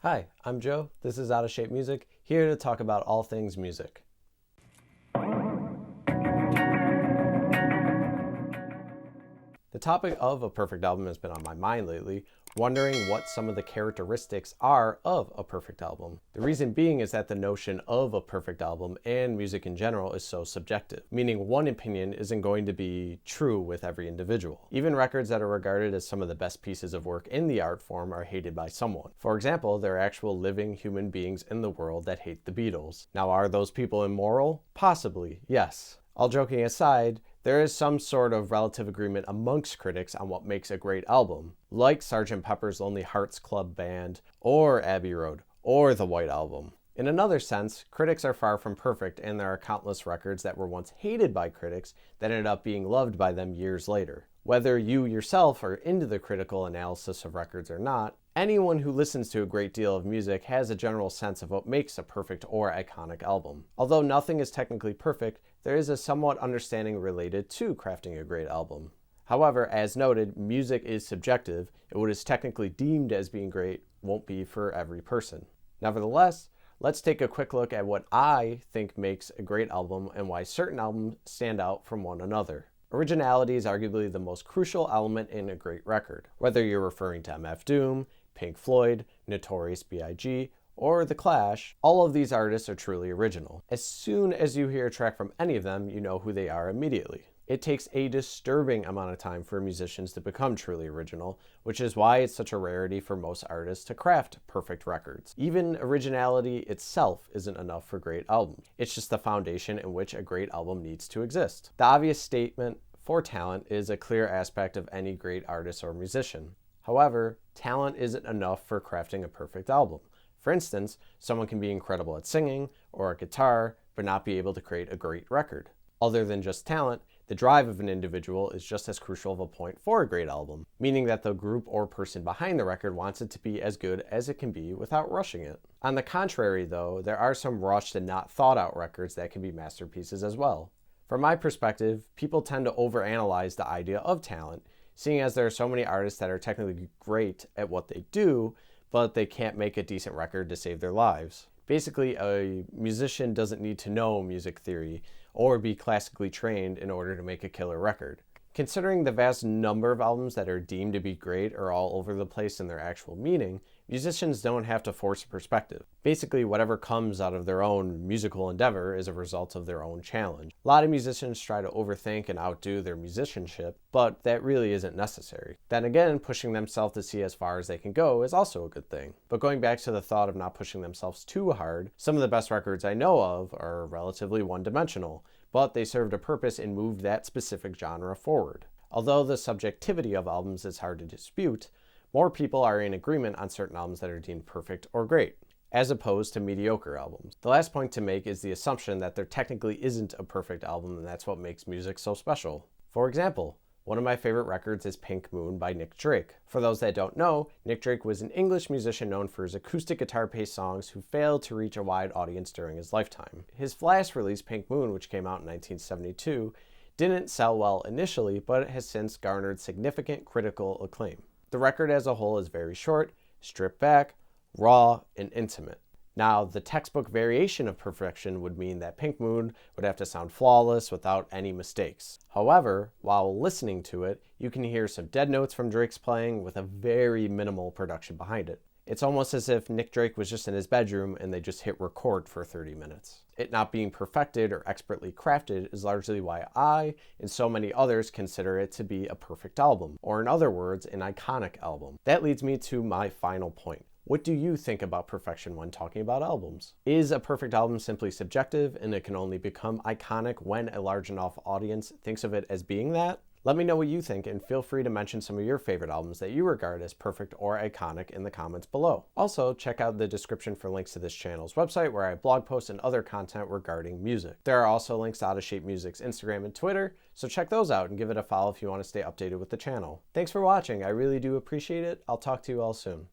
Hi, I'm Joe. This is Out of Shape Music, here to talk about all things music. The topic of a perfect album has been on my mind lately, wondering what some of the characteristics are of a perfect album. The reason being is that the notion of a perfect album and music in general is so subjective, meaning one opinion isn't going to be true with every individual. Even records that are regarded as some of the best pieces of work in the art form are hated by someone. For example, there are actual living human beings in the world that hate the Beatles. Now, are those people immoral? Possibly, yes. All joking aside, there is some sort of relative agreement amongst critics on what makes a great album, like Sgt. Pepper's Lonely Hearts Club Band, or Abbey Road, or The White Album. In another sense, critics are far from perfect, and there are countless records that were once hated by critics that ended up being loved by them years later. Whether you yourself are into the critical analysis of records or not, anyone who listens to a great deal of music has a general sense of what makes a perfect or iconic album. Although nothing is technically perfect, there is a somewhat understanding related to crafting a great album. However, as noted, music is subjective, and what is technically deemed as being great won't be for every person. Nevertheless, let's take a quick look at what I think makes a great album and why certain albums stand out from one another. Originality is arguably the most crucial element in a great record. Whether you're referring to MF Doom, Pink Floyd, Notorious B.I.G., or The Clash, all of these artists are truly original. As soon as you hear a track from any of them, you know who they are immediately. It takes a disturbing amount of time for musicians to become truly original, which is why it's such a rarity for most artists to craft perfect records. Even originality itself isn't enough for great albums. It's just the foundation in which a great album needs to exist. The obvious statement for talent is a clear aspect of any great artist or musician. However, talent isn't enough for crafting a perfect album. For instance, someone can be incredible at singing or at guitar, but not be able to create a great record. Other than just talent, the drive of an individual is just as crucial of a point for a great album, meaning that the group or person behind the record wants it to be as good as it can be without rushing it. On the contrary, though, there are some rushed and not thought out records that can be masterpieces as well. From my perspective, people tend to overanalyze the idea of talent, seeing as there are so many artists that are technically great at what they do, but they can't make a decent record to save their lives. Basically, a musician doesn't need to know music theory or be classically trained in order to make a killer record. Considering the vast number of albums that are deemed to be great or all over the place in their actual meaning, musicians don't have to force a perspective. Basically, whatever comes out of their own musical endeavor is a result of their own challenge. A lot of musicians try to overthink and outdo their musicianship, but that really isn't necessary. Then again, pushing themselves to see as far as they can go is also a good thing. But going back to the thought of not pushing themselves too hard, some of the best records I know of are relatively one-dimensional, but they served a purpose and moved that specific genre forward. Although the subjectivity of albums is hard to dispute, more people are in agreement on certain albums that are deemed perfect or great, as opposed to mediocre albums. The last point to make is the assumption that there technically isn't a perfect album, and that's what makes music so special. For example, one of my favorite records is Pink Moon by Nick Drake. For those that don't know, Nick Drake was an English musician known for his acoustic guitar-based songs who failed to reach a wide audience during his lifetime. His last release, Pink Moon, which came out in 1972, didn't sell well initially, but it has since garnered significant critical acclaim. The record as a whole is very short, stripped back, raw, and intimate. Now, the textbook variation of perfection would mean that Pink Moon would have to sound flawless without any mistakes. However, while listening to it, you can hear some dead notes from Drake's playing with a very minimal production behind it. It's almost as if Nick Drake was just in his bedroom and they just hit record for 30 minutes. It not being perfected or expertly crafted is largely why I and so many others consider it to be a perfect album, or in other words, an iconic album. That leads me to my final point. What do you think about perfection when talking about albums? Is a perfect album simply subjective and it can only become iconic when a large enough audience thinks of it as being that? Let me know what you think and feel free to mention some of your favorite albums that you regard as perfect or iconic in the comments below. Also, check out the description for links to this channel's website where I have blog posts and other content regarding music. There are also links to Out of Shape Music's Instagram and Twitter, so check those out and give it a follow if you want to stay updated with the channel. Thanks for watching, I really do appreciate it. I'll talk to you all soon.